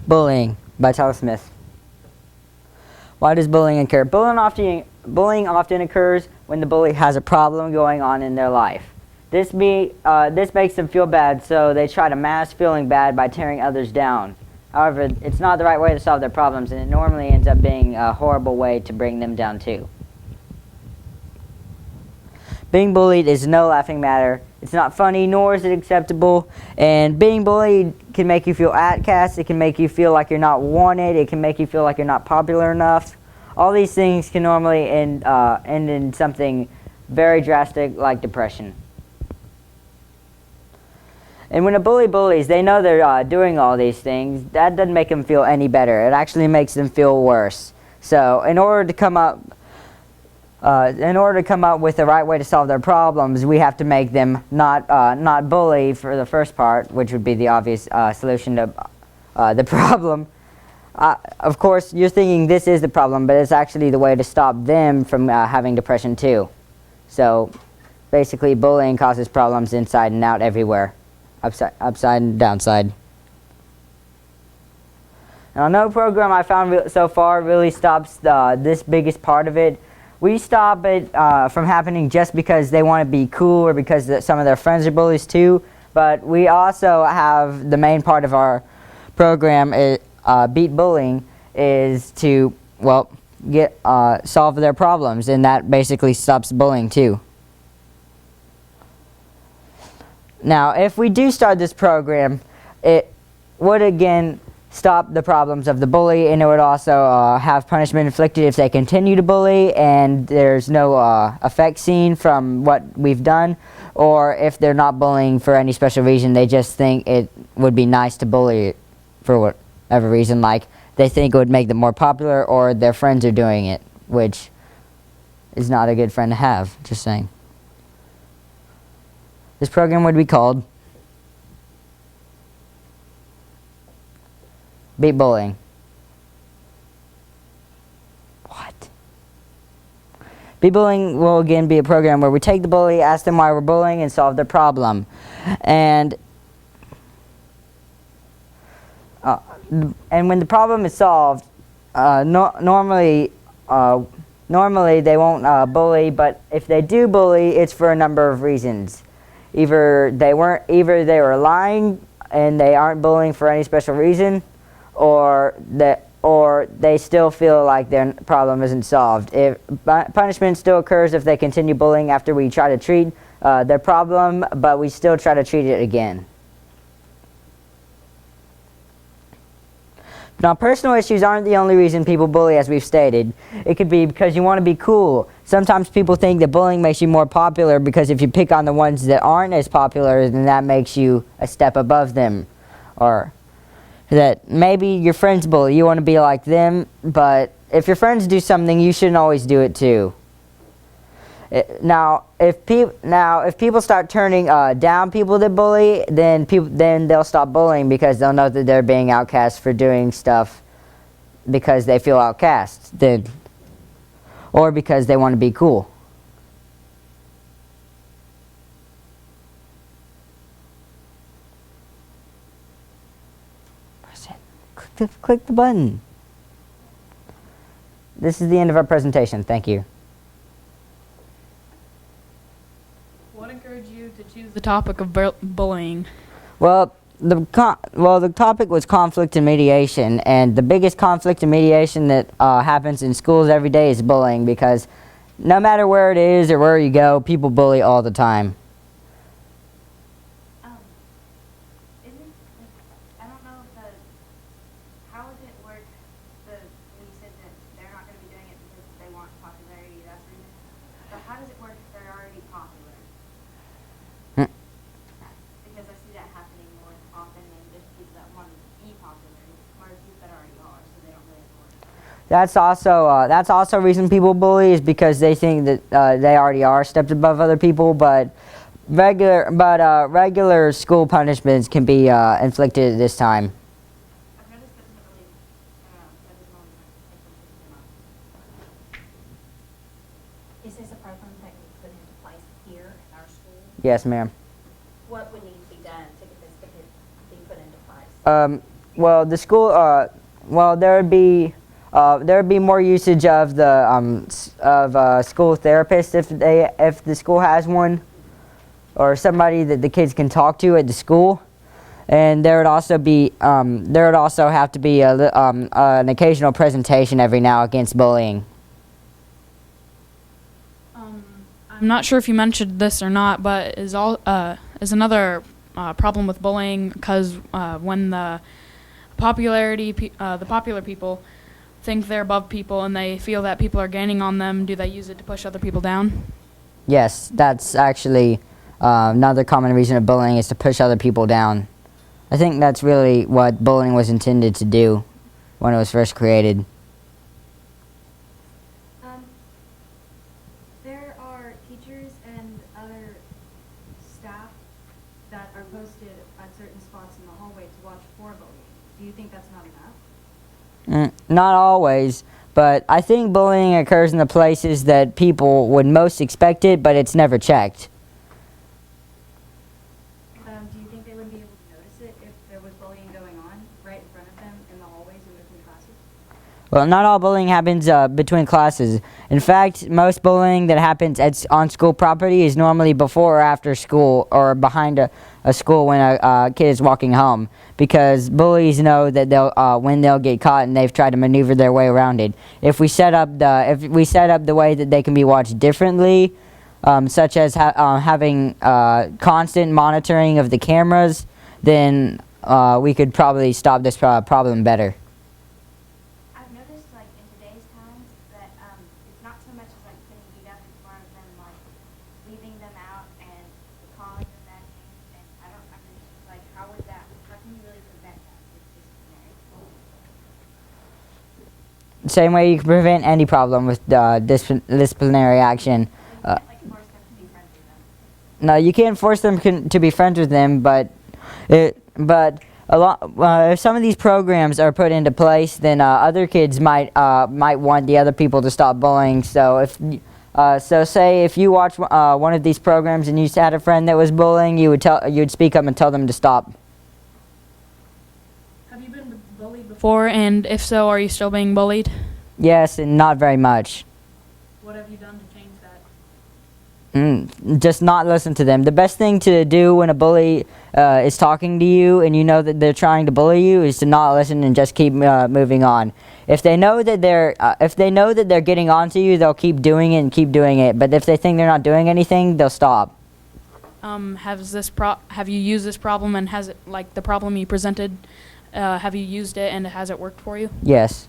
Bullying by Tyler Smith. Why does bullying occur? Bullying often occurs when the bully has a problem going on in their life. This makes them feel bad, so they try to mask feeling bad by tearing others down. However, it's not the right way to solve their problems, and it normally ends up being a horrible way to bring them down too. Being bullied is no laughing matter. It's not funny, nor is it acceptable. And being bullied can make you feel outcast. It can make you feel like you're not wanted. It can make you feel like you're not popular enough. All these things can normally end in something very drastic like depression. And when a bully bullies, they know they're doing all these things. That doesn't make them feel any better. It actually makes them feel worse. So in order to come up with the right way to solve their problems, we have to make them not bully for the first part, which would be the obvious solution to the problem. Of course, you're thinking this is the problem, but it's actually the way to stop them from having depression too. So basically, bullying causes problems inside and out everywhere, upside and downside. Now, no program I found so far really stops this biggest part of it. We stop it from happening just because they want to be cool or because some of their friends are bullies too. But we also have the main part of our program, Beat Bullying, is to, well, solve their problems, and that basically stops bullying too. Now, if we do start this program, it would again stop the problems of the bully, and it would also have punishment inflicted if they continue to bully and there's no effect seen from what we've done, or if they're not bullying for any special reason, they just think it would be nice to bully for whatever reason, like they think it would make them more popular or their friends are doing it, which is not a good friend to have, just saying. This program would be called Beat Bullying. What? Beat Bullying will again be a program where we take the bully, ask them why we're bullying, and solve their problem. And when the problem is solved, normally they won't bully, but if they do bully, it's for a number of reasons. Either they were lying and they aren't bullying for any special reason, or they still feel like their problem isn't solved. If punishment still occurs if they continue bullying after we try to treat their problem, but we still try to treat it again. Now, personal issues aren't the only reason people bully, as we've stated. It could be because you want to be cool. Sometimes people think that bullying makes you more popular because if you pick on the ones that aren't as popular, then that makes you a step above them. Or that maybe your friends bully, you want to be like them, but if your friends do something, you shouldn't always do it too. Now, if people start turning down people that bully, then they'll stop bullying because they'll know that they're being outcast for doing stuff because they feel outcast, or because they want to be cool. Press it. Click the button. This is the end of our presentation. Thank you. What encouraged you to choose the topic of bullying? Well, the topic was conflict and mediation, and the biggest conflict and mediation that happens in schools every day is bullying, because no matter where it is or where you go, people bully all the time. I don't know how does it work? When you said that they're not going to be doing it because they want popularity, that's the reason. But how does it work if they're already popular? Because I see that happening more often than just people that want to be popular, or people that already are, so they don't really want it. That's also a reason people bully, is because they think that they already are stepped above other people. But regular school punishments can be inflicted at this time. I've noticed that doesn't really, that doesn't always make them up. Is this a program that we put into place here at our school? Yes, ma'am. What would need to be done to get this to be put into place? Well, the school. Well, there would be more usage of the school therapist if the school has one, or somebody that the kids can talk to at the school. And there would also have to be an occasional presentation every now against bullying. I'm not sure if you mentioned this or not, but is another problem with bullying because when the popular people think they're above people and they feel that people are gaining on them, do they use it to push other people down? Yes, that's actually another common reason of bullying is to push other people down. I think that's really what bullying was intended to do when it was first created. There are teachers and other staff that are posted at certain spots in the hallway to watch for bullying. Do you think that's not enough? Not always, but I think bullying occurs in the places that people would most expect it, but it's never checked. Do you think they would be able to notice it if there was bullying going on right in front of them in the hallways and between classes? Well, not all bullying happens between classes. In fact, most bullying that happens on school property is normally before or after school or behind a school when a kid is walking home, because bullies know that when they'll get caught and they've tried to maneuver their way around it. If we set up the way that they can be watched differently, such as having constant monitoring of the cameras, then we could probably stop this problem better. I've noticed, like, in today's times that it's not so much as, like, putting beat up in front of them, like, leaving them out and calling them bad names, and I don't understand, like, how can you really prevent that with disciplinary? Same way you can prevent any problem with disciplinary action. You can't, like, force them to be friends with them. No, you can't force them to be friends with them, but if some of these programs are put into place, then other kids might want the other people to stop bullying. So say if you watch one of these programs and you had a friend that was bullying, you'd speak up and tell them to stop. Have you been bullied before, and if so, are you still being bullied? Yes, and not very much. What have you done to change that? Just not listen to them. The best thing to do when a bully is talking to you and you know that they're trying to bully you is to not listen and just keep moving on. If they know that they're getting onto you, they'll keep doing it and keep doing it. But if they think they're not doing anything, they'll stop. Have you used this problem, and has it, like the problem you presented, have you used it and has it worked for you? Yes.